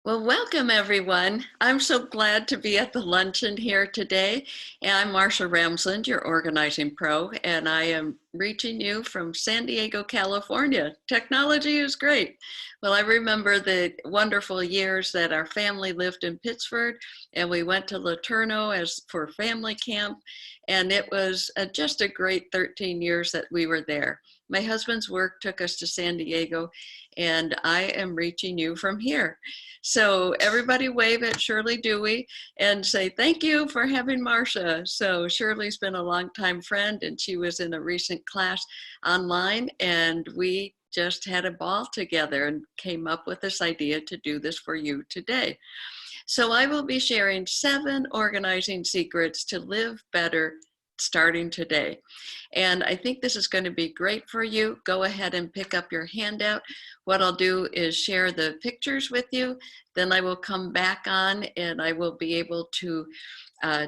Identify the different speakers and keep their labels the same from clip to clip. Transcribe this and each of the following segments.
Speaker 1: Well, welcome everyone. I'm so glad to be at the luncheon here today. And I'm Marcia Ramsland, your organizing pro, and I am reaching you from San Diego, California. Technology is great. Well, I remember the wonderful years that our family lived in Pittsburgh, and we went to LeTourneau as for family camp, and it was just a great 13 years that we were there. My husband's work took us to San Diego, and I am reaching you from here. So everybody wave at Shirley Dewey and say, thank you for having Marcia. So Shirley's been a longtime friend, and she was in a recent class online, and we just had a ball together and came up with this idea to do this for you today. So I will be sharing 7 organizing secrets to live better starting today. And I think this is going to be great for you. Go ahead and pick up your handout. What I'll do is share the pictures with you. Then I will come back on and I will be able to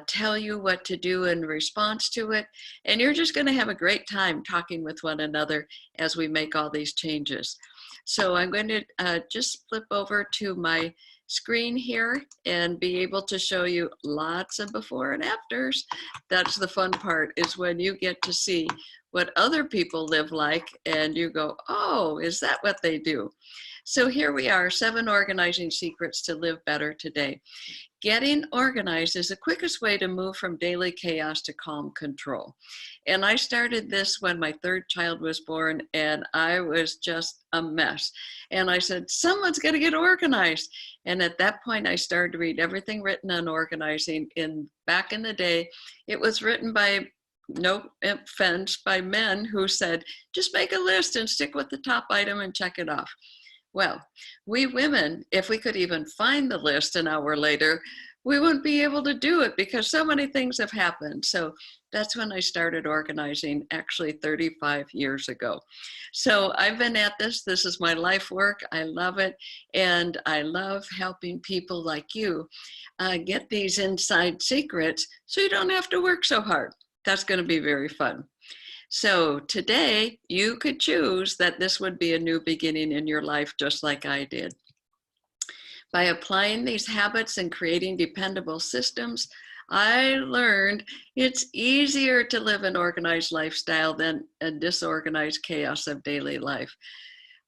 Speaker 1: tell you what to do in response to it. And you're just going to have a great time talking with one another as we make all these changes. So I'm going to just flip over to my screen here and be able to show you lots of before and afters. That's the fun part, is when you get to see what other people live like and you go, oh, is that what they do? So here we are, 7 organizing secrets to live better today. Getting organized is the quickest way to move from daily chaos to calm control. And I started this when my 3rd child was born, and I was just a mess. And I said, someone's got to get organized. And at that point, I started to read everything written on organizing. Back in the day, it was written by, no offense, by men who said, just make a list and stick with the top item and check it off. Well, we women, if we could even find the list an hour later, we wouldn't be able to do it because so many things have happened. So that's when I started organizing, actually 35 years ago. So I've been at this. This is my life work. I love it. And I love helping people like you get these inside secrets so you don't have to work so hard. That's going to be very fun. So today you could choose that this would be a new beginning in your life, just like I did. By applying these habits and creating dependable systems, I learned it's easier to live an organized lifestyle than a disorganized chaos of daily life.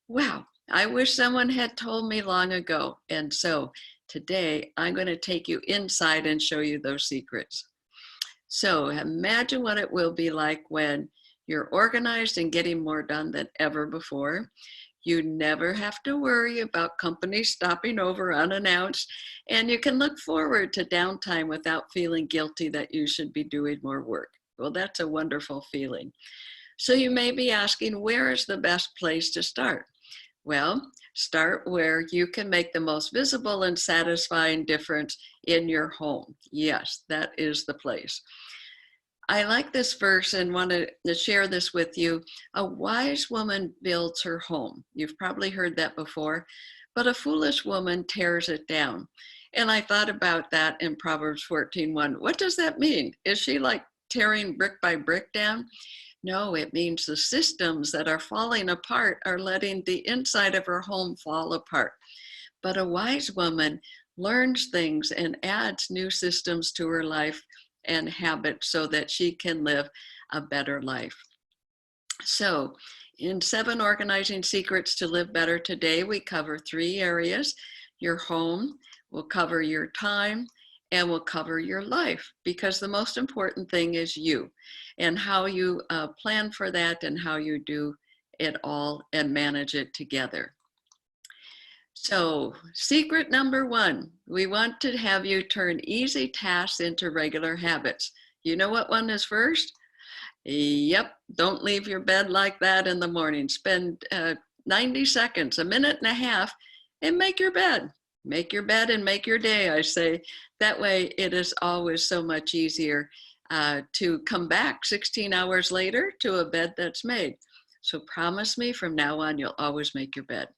Speaker 1: Wow, I wish someone had told me long ago. And so today I'm going to take you inside and show you those secrets. So imagine what it will be like when you're organized and getting more done than ever before. You never have to worry about companies stopping over unannounced, and you can look forward to downtime without feeling guilty that you should be doing more work. Well, that's a wonderful feeling. So you may be asking, where is the best place to start? Well, start where you can make the most visible and satisfying difference in your home. Yes, that is the place. I like this verse and want to share this with you. A wise woman builds her home. You've probably heard that before, but a foolish woman tears it down. And I thought about that in Proverbs 14:1. What does that mean? Is she like tearing brick by brick down? No, it means the systems that are falling apart are letting the inside of her home fall apart. But a wise woman learns things and adds new systems to her life and habits so that she can live a better life. So in 7 organizing secrets to live better today, we cover 3 areas. Your home, we'll cover your time, and we'll cover your life, because the most important thing is you and how you plan for that and how you do it all and manage it together. So secret number 1, we want to have you turn easy tasks into regular habits. You know what one is first? Yep, don't leave your bed like that in the morning. Spend 90 seconds, a minute and a half, and make your bed. Make your bed and make your day, I say. That way it is always so much easier to come back 16 hours later to a bed that's made. So promise me from now on, you'll always make your bed.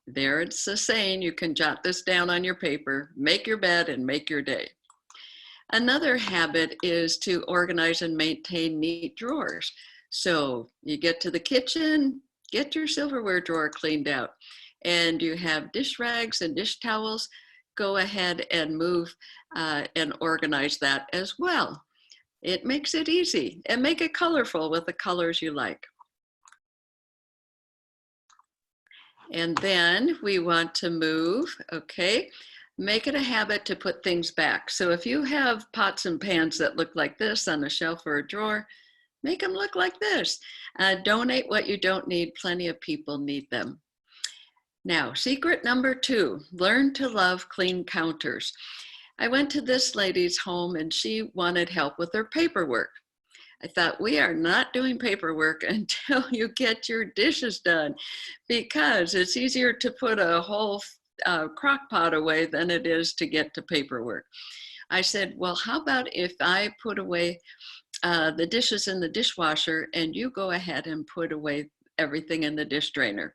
Speaker 1: There it's a saying, you can jot this down on your paper, make your bed and make your day. Another habit is to organize and maintain neat drawers. So you get to the kitchen, get your silverware drawer cleaned out. and you have dish rags and dish towels, go ahead and move and organize that as well. It makes it easy, and make it colorful with the colors you like. And then we want to move, okay? Make it a habit to put things back. So if you have pots and pans that look like this on a shelf or a drawer, make them look like this. Donate what you don't need. Plenty of people need them. Now, secret number 2, learn to love clean counters. I went to this lady's home and she wanted help with her paperwork. I thought, we are not doing paperwork until you get your dishes done, because it's easier to put a whole crock pot away than it is to get to paperwork. I said, well, how about if I put away the dishes in the dishwasher and you go ahead and put away everything in the dish drainer?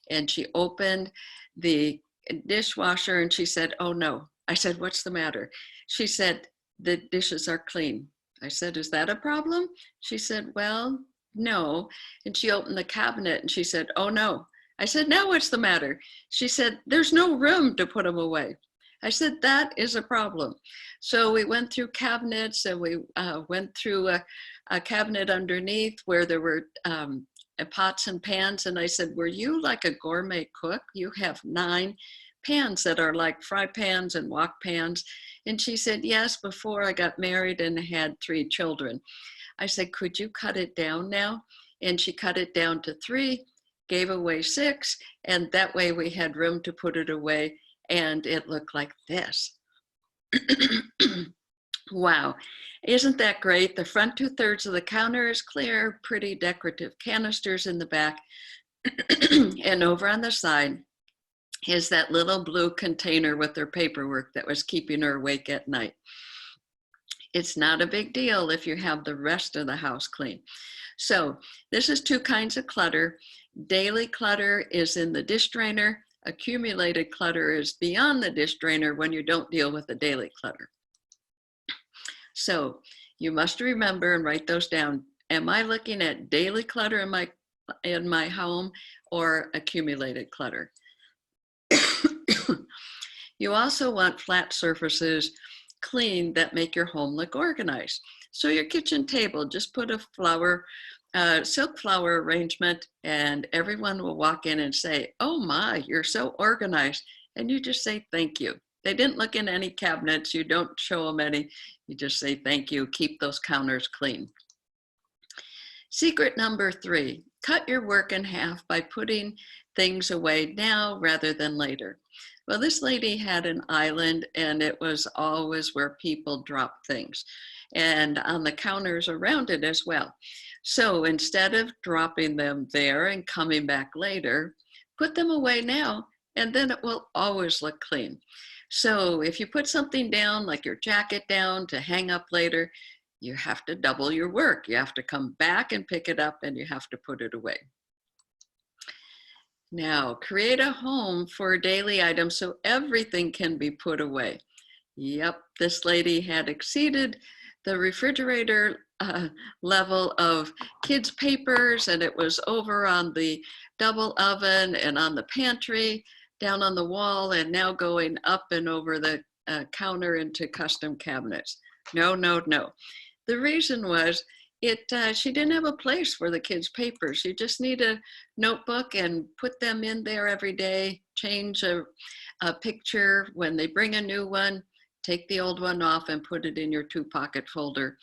Speaker 1: And she opened the dishwasher and she said, oh no. I said, what's the matter? She said, the dishes are clean. I said, is that a problem? She said, well, no. And she opened the cabinet and she said, oh no. I said, now what's the matter? She said, there's no room to put them away. I said, that is a problem. So we went through cabinets and we went through a cabinet underneath where there were pots and pans. And I said, were you like a gourmet cook? You have 9 pans that are like fry pans and wok pans. And she said, yes, before I got married and had 3 children. I said, could you cut it down now? And she cut it down to 3, gave away 6, and that way we had room to put it away, and it looked like this. Wow, isn't that great? The front 2/3 of the counter is clear, pretty decorative canisters in the back, and over on the side is that little blue container with her paperwork that was keeping her awake at night. It's not a big deal if you have the rest of the house clean. So this is 2 kinds of clutter. Daily clutter is in the dish drainer. Accumulated clutter is beyond the dish drainer when you don't deal with the daily clutter. So you must remember and write those down. Am I looking at daily clutter in my home or accumulated clutter? You also want flat surfaces clean that make your home look organized. So your kitchen table, just put a silk flower arrangement, and everyone will walk in and say, oh my, you're so organized. And you just say, thank you. They didn't look in any cabinets. You don't show them any. You just say, thank you. Keep those counters clean. Secret number 3, cut your work in half by putting things away now rather than later. Well, this lady had an island and it was always where people dropped things, and on the counters around it as well. So instead of dropping them there and coming back later, put them away now, and then it will always look clean. So if you put something down, like your jacket down to hang up later, you have to double your work. You have to come back and pick it up, and you have to put it away. Now, create a home for daily items so everything can be put away. Yep, this lady had exceeded the refrigerator level of kids' papers, and it was over on the double oven and on the pantry, down on the wall, and now going up and over the counter into custom cabinets. No, no, no. The reason was she didn't have a place for the kids' papers. You just need a notebook and put them in there every day, change a picture. When they bring a new one, take the old one off and put it in your 2-pocket folder.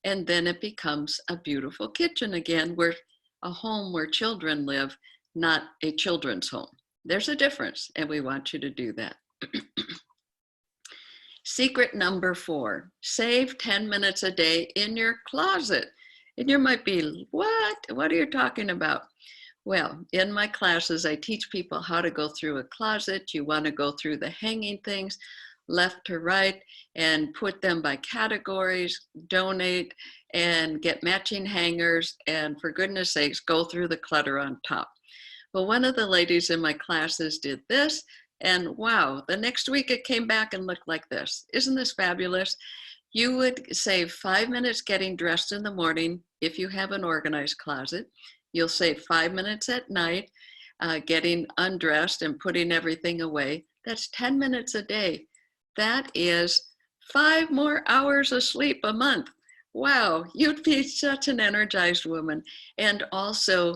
Speaker 1: And then it becomes a beautiful kitchen again, where a home where children live, not a children's home. There's a difference, and we want you to do that. Secret number 4, save 10 minutes a day in your closet. And you might be, what? What are you talking about? Well, in my classes, I teach people how to go through a closet. You want to go through the hanging things, left to right, and put them by categories, donate, and get matching hangers, and for goodness sakes, go through the clutter on top. Well, one of the ladies in my classes did this, and wow, the next week it came back and looked like this. Isn't this fabulous? You would save 5 minutes getting dressed in the morning if you have an organized closet. You'll save 5 minutes at night getting undressed and putting everything away. That's 10 minutes a day. That is 5 more hours of sleep a month. Wow, you'd be such an energized woman. And also,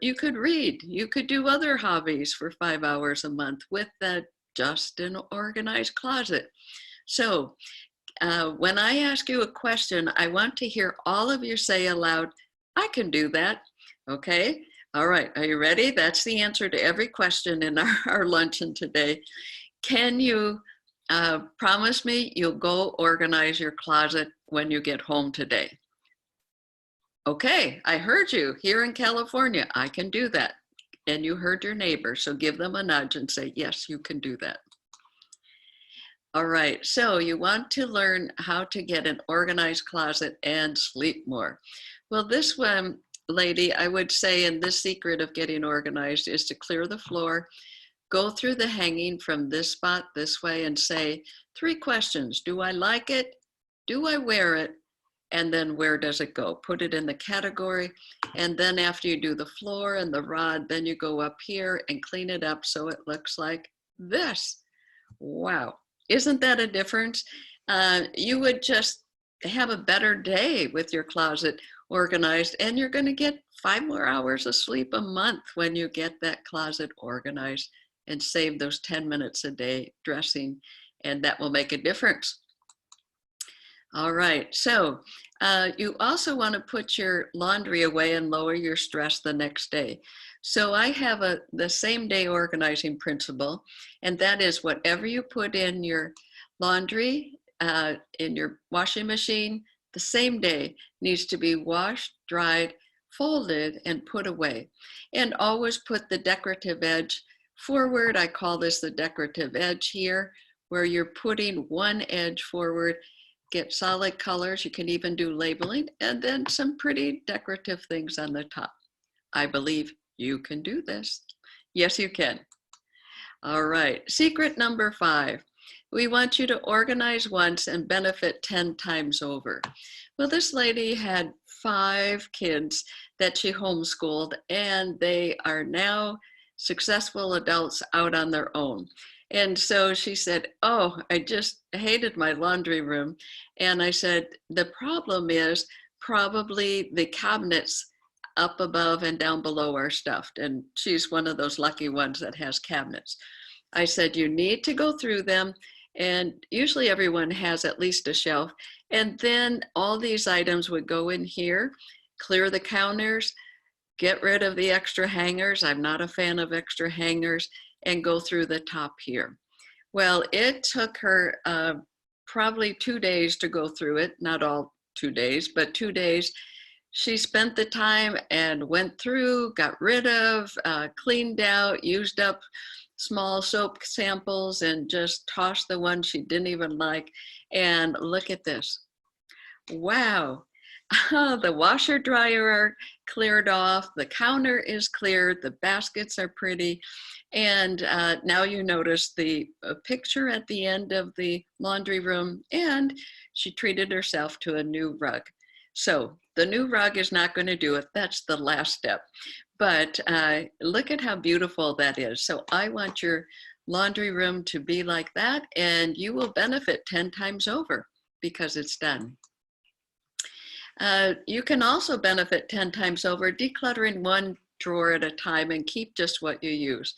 Speaker 1: you could read. You could do other hobbies for 5 hours a month with just an organized closet. So when I ask you a question, I want to hear all of you say aloud, I can do that. Okay? All right, are you ready? That's the answer to every question in our luncheon today. Can you promise me you'll go organize your closet when you get home today? Okay, I heard you here in California. I can do that. And you heard your neighbor, so give them a nudge and say, yes, you can do that. All right, so you want to learn how to get an organized closet and sleep more. Well, this one, lady, I would say, and the secret of getting organized is to clear the floor, go through the hanging from this spot this way and say 3 questions. Do I like it? Do I wear it? And then where does it go? Put it in the category. And then after you do the floor and the rod, then you go up here and clean it up so it looks like this. Wow. Isn't that a difference? You would just have a better day with your closet organized, and you're going to get 5 more hours of sleep a month when you get that closet organized and save those 10 minutes a day dressing, and that will make a difference. All right, so you also want to put your laundry away and lower your stress the next day. So I have the same day organizing principle, and that is whatever you put in your laundry, in your washing machine, the same day needs to be washed, dried, folded, and put away. And always put the decorative edge forward. I call this the decorative edge here, where you're putting one edge forward. Get solid colors. You can even do labeling, and then some pretty decorative things on the top. I believe you can do this. Yes, you can. All right, secret number 5. We want you to organize once and benefit 10 times over. Well, this lady had 5 kids that she homeschooled, and they are now successful adults out on their own. And so she said, oh, I just hated my laundry room. And I said, the problem is probably the cabinets up above and down below are stuffed. And she's one of those lucky ones that has cabinets. I said, you need to go through them. And usually everyone has at least a shelf. And then all these items would go in here, clear the counters, get rid of the extra hangers. I'm not a fan of extra hangers, and go through the top here. Well, it took her probably 2 days to go through it, not all 2 days, but 2 days. She spent the time and went through, got rid of, cleaned out, used up small soap samples, and just tossed the ones she didn't even like. And look at this. Wow. The washer dryer are cleared off, the counter is cleared, the baskets are pretty, and now you notice the picture at the end of the laundry room, and she treated herself to a new rug. So the new rug is not going to do it. That's the last step. But look at how beautiful that is. So I want your laundry room to be like that, and you will benefit 10 times over because it's done. You can also benefit 10 times over decluttering one drawer at a time and keep just what you use.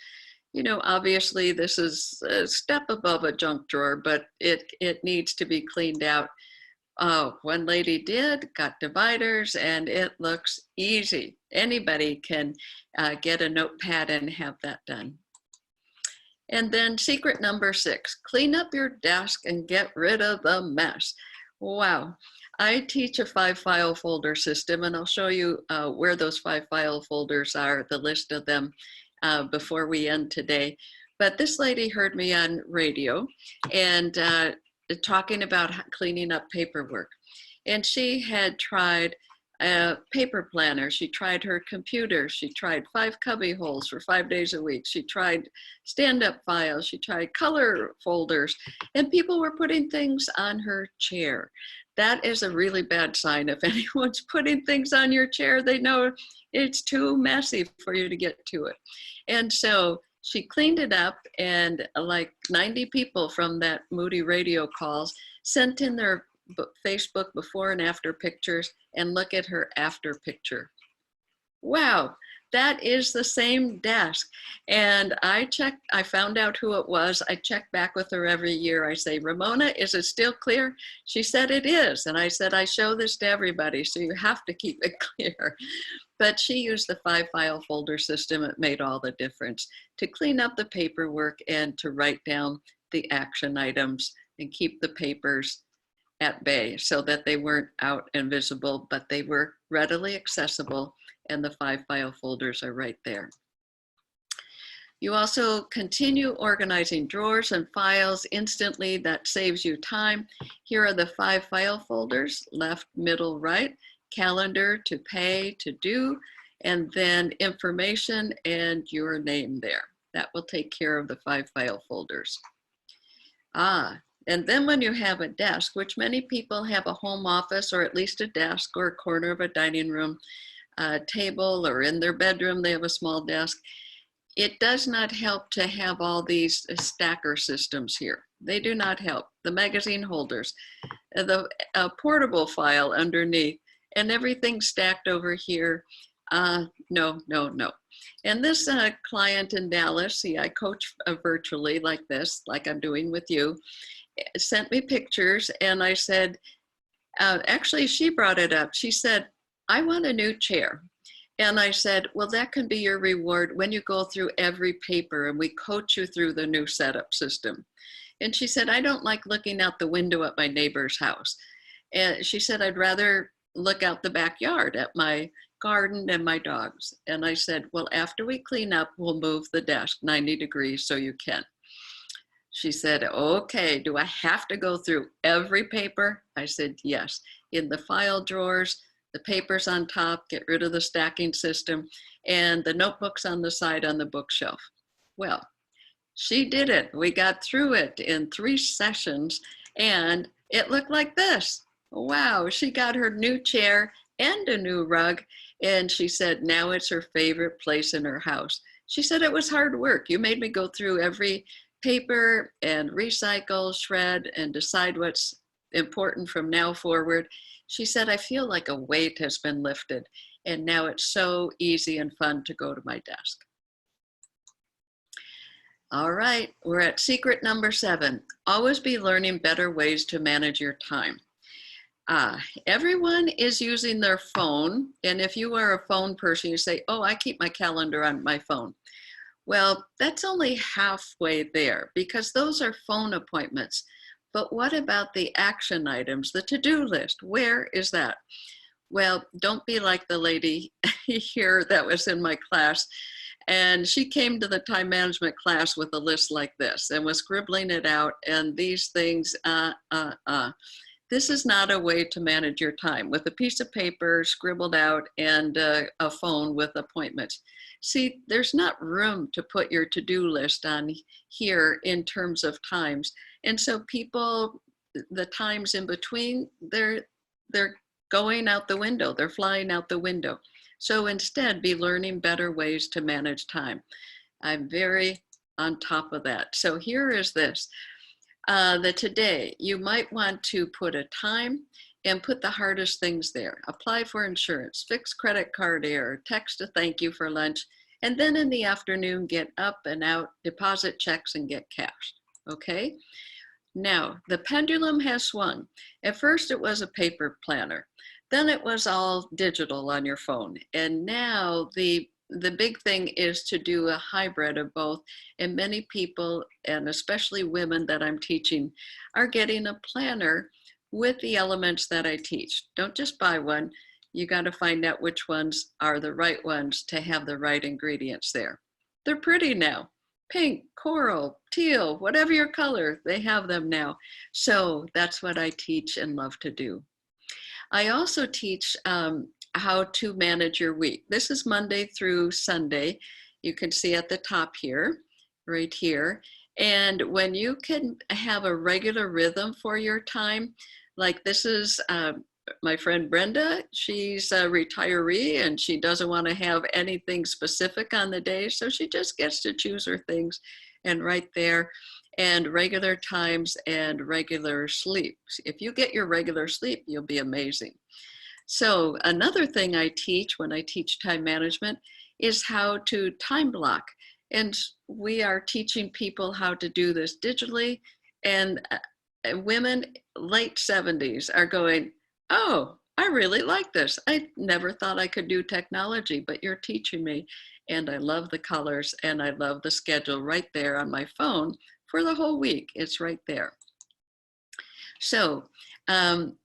Speaker 1: You know, obviously this is a step above a junk drawer, but it needs to be cleaned out. Oh, one lady got dividers, and it looks easy. Anybody can get a notepad and have that done. And then secret number 6, clean up your desk and get rid of the mess. Wow. I teach a 5-file folder system, and I'll show you where those 5-file folders are, the list of them before we end today. But this lady heard me on radio and talking about cleaning up paperwork. And she had tried a paper planner. She tried her computer. She tried 5 cubby holes for 5 days a week. She tried stand-up files. She tried color folders. And people were putting things on her chair. That is a really bad sign. If anyone's putting things on your chair, they know it's too messy for you to get to it. And so she cleaned it up, and like 90 people from that Moody radio calls sent in their Facebook before and after pictures, and look at her after picture. Wow, that is the same desk. And I found out who it was. I check back with her every year. I say, Ramona, is it still clear? She said it is. And I said, I show this to everybody, so you have to keep it clear. But she used the 5-file folder system. It made all the difference to clean up the paperwork and to write down the action items and keep the papers at bay so that they weren't out and visible, but they were readily accessible, and the 5-file folders are right there. You also continue organizing drawers and files instantly. That saves you time. Here are the 5-file folders, left, middle, right, calendar, to pay, to do, and then information and your name there. That will take care of the 5-file folders. And then when you have a desk, which many people have a home office or at least a desk or a corner of a dining room table, or in their bedroom they have a small desk, it does not help to have all these stacker systems here. They do not help. The magazine holders, the portable file underneath, and everything stacked over here. No. And this client in Dallas, see, I coach virtually like this, like I'm doing with you, sent me pictures, and I said, actually she brought it up. She said, I want a new chair. And I said, well, that can be your reward when you go through every paper and we coach you through the new setup system. And she said, I don't like looking out the window at my neighbor's house. And she said, I'd rather look out the backyard at my garden and my dogs. And I said, well, after we clean up, we'll move the desk 90 degrees so you can. She said, okay, do I have to go through every paper? I said, yes. In the file drawers, the papers on top, get rid of the stacking system, and the notebooks on the side on the bookshelf. Well, she did it. We got through it in 3 sessions, and it looked like this. Wow, she got her new chair and a new rug, and she said now it's her favorite place in her house. She said, it was hard work. You made me go through every paper and recycle, shred, and decide what's important from now forward. She said, I feel like a weight has been lifted, and now it's so easy and fun to go to my desk. All right, we're at secret number 7. Always be learning better ways to manage your time. Everyone is using their phone, and if you are a phone person, you say, oh, I keep my calendar on my phone. Well, that's only halfway there, because those are phone appointments. But what about the action items, the to-do list? Where is that? Well, don't be like the lady here that was in my class. And she came to the time management class with a list like this and was scribbling it out. And these things, This is not a way to manage your time, with a piece of paper scribbled out and a phone with appointments. See, there's not room to put your to-do list on here in terms of times. And so people, the times in between, they're going out the window, they're flying out the window. So instead, be learning better ways to manage time. I'm very on top of that. So here is this. The today, you might want to put a time and put the hardest things there. Apply for insurance, fix credit card error, text a thank you for lunch, and then in the afternoon, get up and out, deposit checks, and get cash, okay? Now, the pendulum has swung. At first, it was a paper planner. Then it was all digital on your phone. And now the big thing is to do a hybrid of both. And many people, and especially women that I'm teaching, are getting a planner with the elements that I teach. Don't just buy one. You got to find out which ones are the right ones to have the right ingredients there. They're pretty now. Pink, coral, teal, whatever your color, they have them now. So that's what I teach and love to do. I also teach how to manage your week. This is Monday through Sunday. You can see at the top here, right here. And when you can have a regular rhythm for your time, Like this is my friend Brenda. She's a retiree and she doesn't want to have anything specific on the day. So she just gets to choose her things and right there, and regular times and regular sleep. If you get your regular sleep, you'll be amazing. So another thing I teach when I teach time management is how to time block. And we are teaching people how to do this digitally. And women late 70s are going, oh, I really like this. I never thought I could do technology, but you're teaching me. And I love the colors and I love the schedule right there on my phone for the whole week. It's right there. So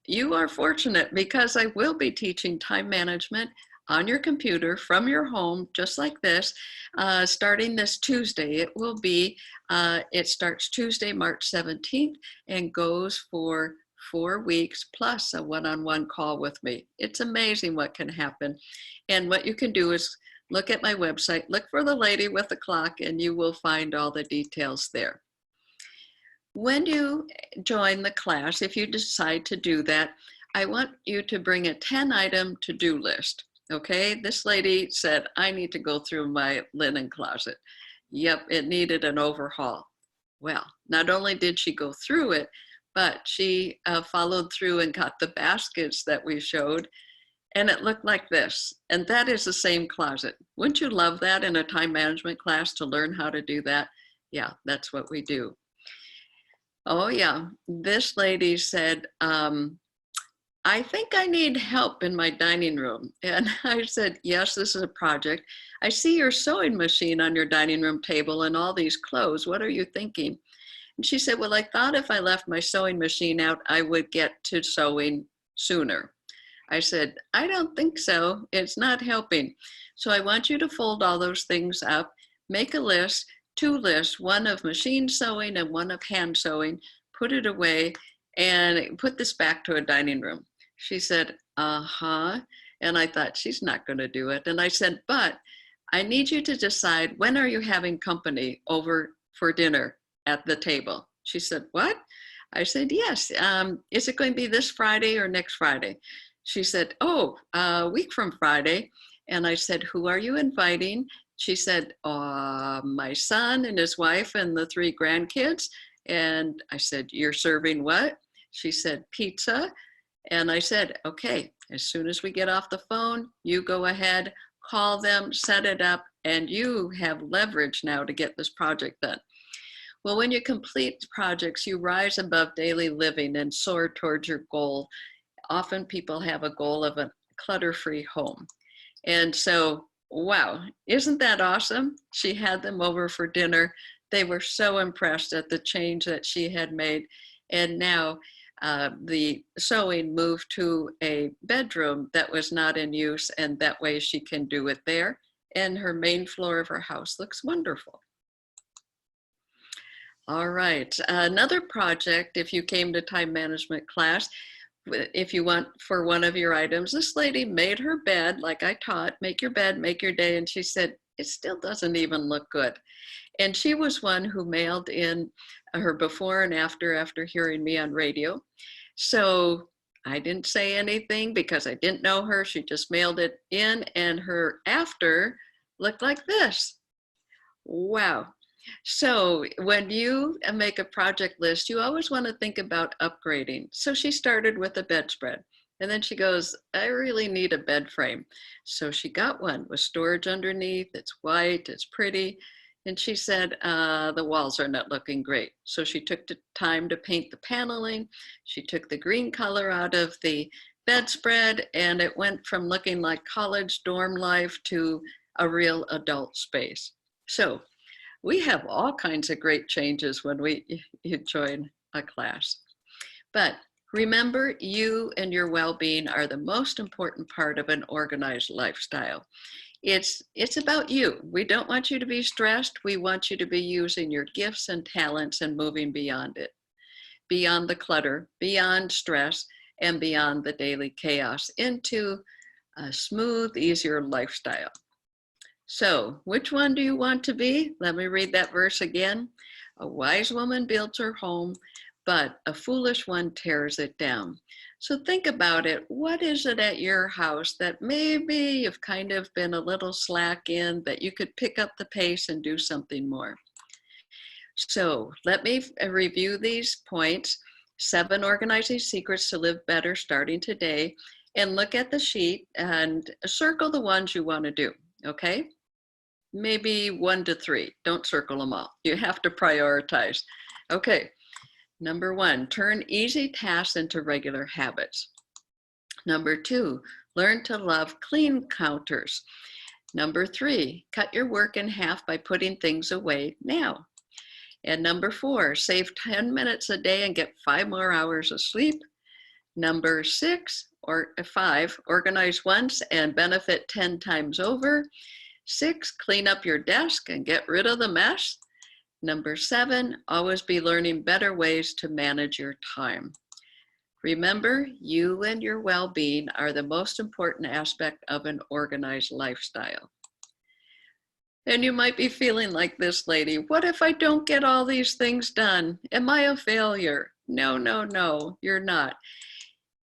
Speaker 1: you are fortunate because I will be teaching time management on your computer from your home, just like this, starting this Tuesday. It will be, it starts Tuesday, March 17th and goes for 4 weeks plus a one-on-one call with me. It's amazing what can happen. And what you can do is look at my website, look for the lady with the clock, and you will find all the details there. When you join the class, if you decide to do that, I want you to bring a 10-item to-do list. Okay, this lady said, I need to go through my linen closet. Yep, it needed an overhaul. Well, not only did she go through it, but she followed through and got the baskets that we showed, and it looked like this. And that is the same closet. Wouldn't you love that in a time management class to learn how to do that? Yeah, that's what we do. Oh yeah, this lady said, I think I need help in my dining room. And I said, yes, this is a project. I see your sewing machine on your dining room table and all these clothes. What are you thinking? And she said, well, I thought if I left my sewing machine out, I would get to sewing sooner. I said, I don't think so. It's not helping. So I want you to fold all those things up, make a list, 2 lists, one of machine sewing and one of hand sewing, put it away and put this back to a dining room. She said, uh-huh. And I thought, she's not going to do it. And I said, but I need you to decide, when are you having company over for dinner at the table? She said, what? I said, yes. Is it going to be this Friday or next Friday? She said, oh, a week from Friday. And I said, who are you inviting? She said, my son and his wife and the 3 grandkids. And I said, you're serving what? She said, pizza. And I said, okay, as soon as we get off the phone, you go ahead, call them, set it up, and you have leverage now to get this project done. Well, when you complete projects, you rise above daily living and soar towards your goal. Often people have a goal of a clutter-free home. And so, wow, isn't that awesome? She had them over for dinner. They were so impressed at the change that she had made. And now the sewing moved to a bedroom that was not in use, and that way she can do it there. And her main floor of her house looks wonderful. All right, another project, if you came to time management class, if you want for one of your items, this lady made her bed like I taught, make your bed, make your day. And she said, it still doesn't even look good. And she was one who mailed in her before and after hearing me on radio. So I didn't say anything because I didn't know her. She just mailed it in, and her after looked like this. Wow. So when you make a project list, you always want to think about upgrading. So she started with a bedspread, and then she goes, I really need a bed frame. So she got one with storage underneath. It's white, it's pretty. And she said, the walls are not looking great. So she took the time to paint the paneling. She took the green color out of the bedspread, and it went from looking like college dorm life to a real adult space. So we have all kinds of great changes when you join a class. But remember, you and your well-being are the most important part of an organized lifestyle. It's about you. We don't want you to be stressed. We want you to be using your gifts and talents and moving beyond it, beyond the clutter, beyond stress, and beyond the daily chaos into a smooth, easier lifestyle. So which one do you want to be? Let me read that verse again. A wise woman builds her home but a foolish one tears it down. So think about it. What is it at your house that maybe you've kind of been a little slack in, that you could pick up the pace and do something more? So let me review these points. 7 organizing secrets to live better starting today. And look at the sheet and circle the ones you want to do, okay? Maybe 1 to 3. Don't circle them all. You have to prioritize. Okay, number 1, turn easy tasks into regular habits. Number 2, learn to love clean counters. Number 3, cut your work in half by putting things away now. And number 4, save 10 minutes a day and get 5 more hours of sleep. Number 6 or 5, organize once and benefit 10 times over. 6, clean up your desk and get rid of the mess. Number 7, always be learning better ways to manage your time. Remember, you and your well-being are the most important aspect of an organized lifestyle. And you might be feeling like this lady. What if I don't get all these things done? Am I a failure? No, no, no, you're not.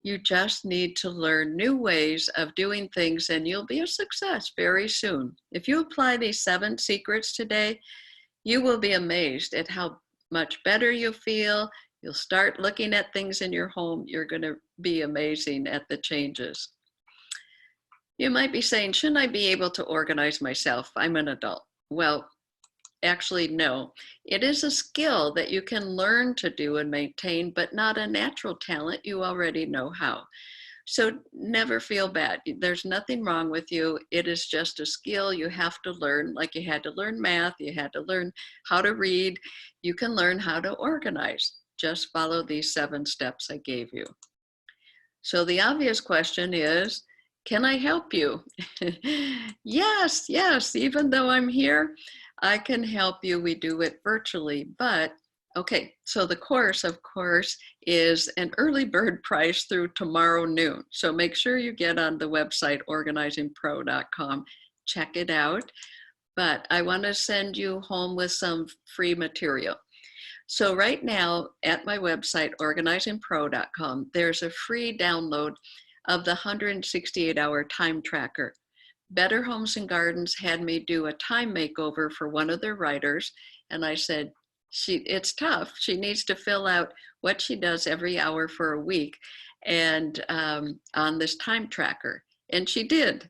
Speaker 1: You just need to learn new ways of doing things and you'll be a success very soon. If you apply these 7 secrets today, you will be amazed at how much better you feel. You'll start looking at things in your home. You're going to be amazing at the changes. You might be saying, shouldn't I be able to organize myself? I'm an adult. Well, actually, no. It is a skill that you can learn to do and maintain, but not a natural talent. You already know how. So never feel bad. There's nothing wrong with you. It is just a skill you have to learn, like you had to learn math, you had to learn how to read. You can learn how to organize. Just follow these 7 steps I gave you. So the obvious question is, can I help you? Yes, yes, even though I'm here, I can help you. We do it virtually, but okay, so the course, of course, is an early bird price through tomorrow noon. So make sure you get on the website, organizingpro.com, check it out. But I want to send you home with some free material. So right now at my website, organizingpro.com, there's a free download of the 168-hour time tracker. Better Homes and Gardens had me do a time makeover for one of their writers, and I said, it's tough. She needs to fill out what she does every hour for a week and on this time tracker, and she did.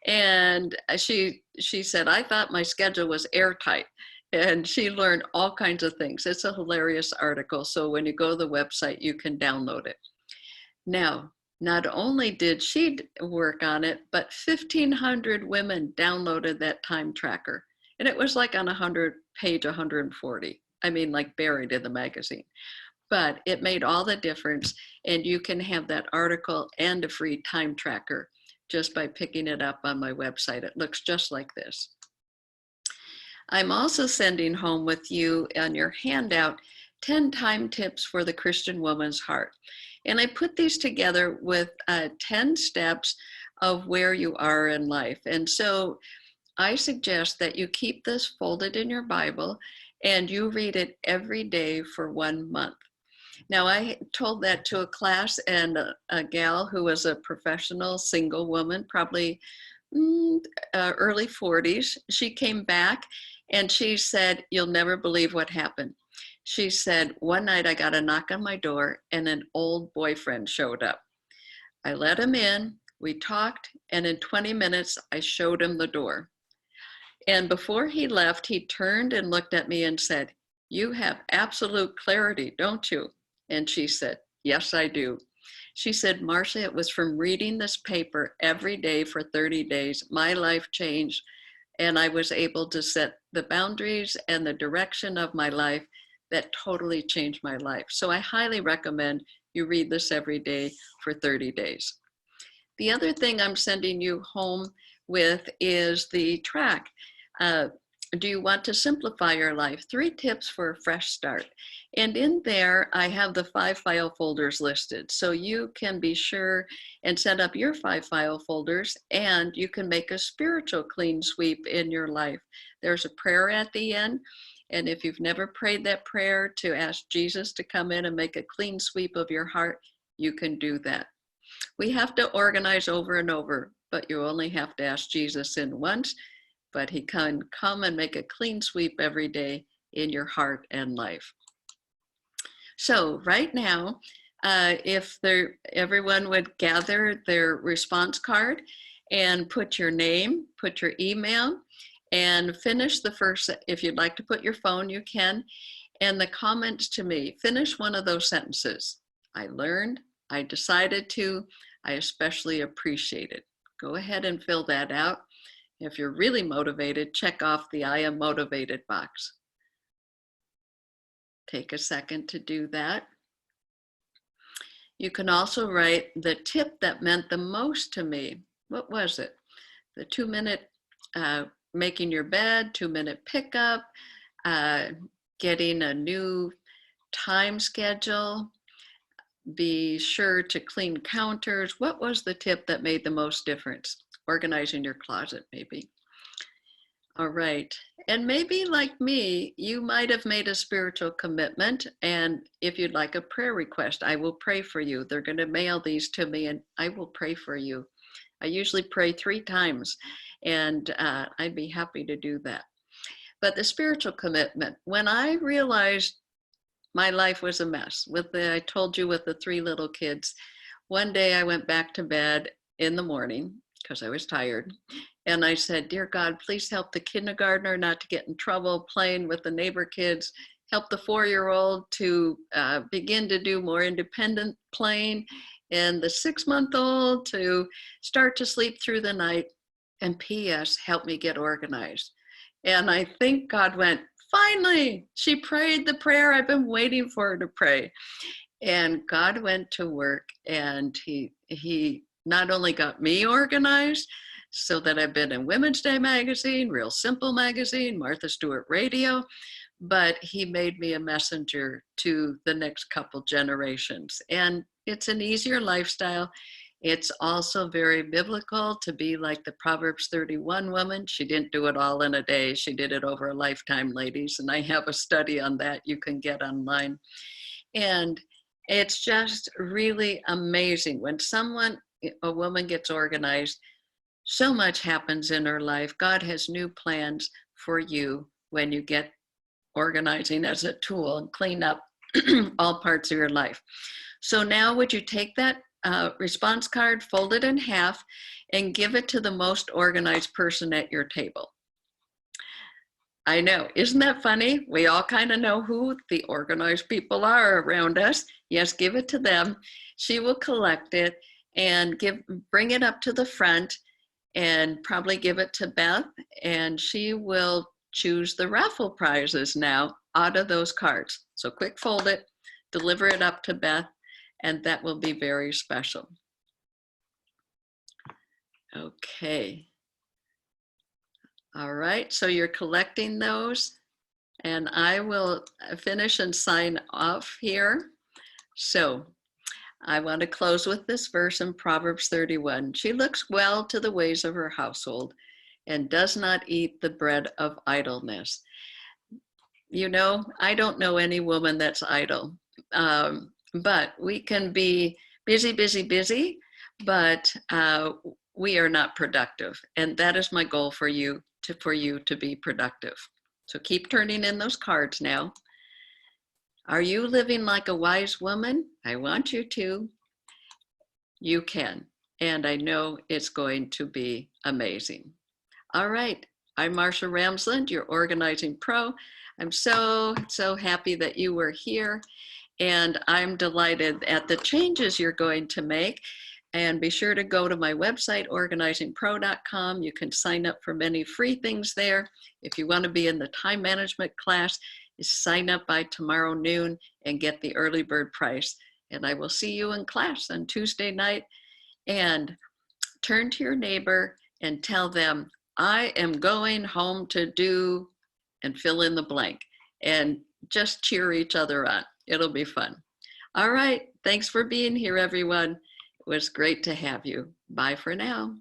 Speaker 1: And she said, I thought my schedule was airtight. And she learned all kinds of things. It's a hilarious article. So when you go to the website, you can download it. Now, not only did she work on it, but 1,500 women downloaded that time tracker. And it was like on 100-page 140. I mean, like buried in the magazine. But it made all the difference. And you can have that article and a free time tracker just by picking it up on my website. It looks just like this. I'm also sending home with you on your handout 10 time tips for the Christian woman's heart. And I put these together with 10 steps of where you are in life. And so I suggest that you keep this folded in your Bible and you read it every day for 1 month. Now, I told that to a class, and a gal who was a professional single woman, probably early 40s, she came back and she said, you'll never believe what happened. She said, one night I got a knock on my door and an old boyfriend showed up. I let him in, we talked, and in 20 minutes, I showed him the door. And before he left, he turned and looked at me and said, you have absolute clarity, don't you? And she said, yes, I do. She said, Marcia, it was from reading this paper every day for 30 days. My life changed, and I was able to set the boundaries and the direction of my life that totally changed my life. So I highly recommend you read this every day for 30 days. The other thing I'm sending you home with is the track. Do you want to simplify your life? 3 tips for a fresh start. And in there, I have the 5 file folders listed. So you can be sure and set up your 5 file folders, and you can make a spiritual clean sweep in your life. There's a prayer at the end, And if you've never prayed that prayer to ask Jesus to come in and make a clean sweep of your heart, you can do that. We have to organize over and over, but you only have to ask Jesus in once, but he can come and make a clean sweep every day in your heart and life. So right now, if everyone would gather their response card and put your name, put your email, and finish the first, if you'd like to put your phone, you can, and the comments to me, finish one of those sentences. I learned, I decided to, I especially appreciate it. Go ahead and fill that out. If you're really motivated, check off the I am motivated box. Take a second to do that. You can also write the tip that meant the most to me. What was it? The 2-minute making your bed, 2-minute pickup, getting a new time schedule, be sure to clean counters. What was the tip that made the most difference? Organizing your closet, maybe. All right. And maybe like me, you might have made a spiritual commitment. And if you'd like a prayer request, I will pray for you. They're going to mail these to me and I will pray for you. I usually pray 3 times and I'd be happy to do that. But the spiritual commitment, when I realized my life was a mess I told you with the 3 little kids, one day I went back to bed in the morning because I was tired. And I said, dear God, please help the kindergartner not to get in trouble playing with the neighbor kids. Help the 4-year-old to begin to do more independent playing. And the 6-month-old to start to sleep through the night. And P.S., help me get organized. And I think God went, finally, she prayed the prayer I've been waiting for her to pray. And God went to work and he not only got me organized, so that I've been in Women's Day magazine, Real Simple magazine, Martha Stewart radio, but he made me a messenger to the next couple generations. And it's an easier lifestyle. It's also very biblical to be like the Proverbs 31 woman. She didn't do it all in a day. She did it over a lifetime, ladies. And I have a study on that you can get online. And it's just really amazing when a woman gets organized. So much happens in her life. God has new plans for you when you get organizing as a tool and clean up all parts of your life. So now would you take that response card, fold it in half, and give it to the most organized person at your table? I know, isn't that funny? We all kind of know who the organized people are around us. Yes, give it to them. She will collect it and bring it up to the front and probably give it to Beth, and she will choose the raffle prizes now out of those cards. So quick fold it, deliver it up to Beth, and that will be very special. Okay. All right, so you're collecting those, and I will finish and sign off here. So I want to close with this verse in Proverbs 31. She looks well to the ways of her household and does not eat the bread of idleness. You know, I don't know any woman that's idle, but we can be busy, but we are not productive. And that is my goal for you to be productive. So keep turning in those cards now. Are you living like a wise woman? I want you to. You can. And I know it's going to be amazing. All right. I'm Marcia Ramsland, your organizing pro. I'm so happy that you were here. And I'm delighted at the changes you're going to make. And be sure to go to my website, organizingpro.com. You can sign up for many free things there. If you want to be in the time management class, sign up by tomorrow noon and get the early bird price. And I will see you in class on Tuesday night. And turn to your neighbor and tell them, I am going home to do, and fill in the blank. And just cheer each other on. It'll be fun. All right. Thanks for being here, everyone. It was great to have you. Bye for now.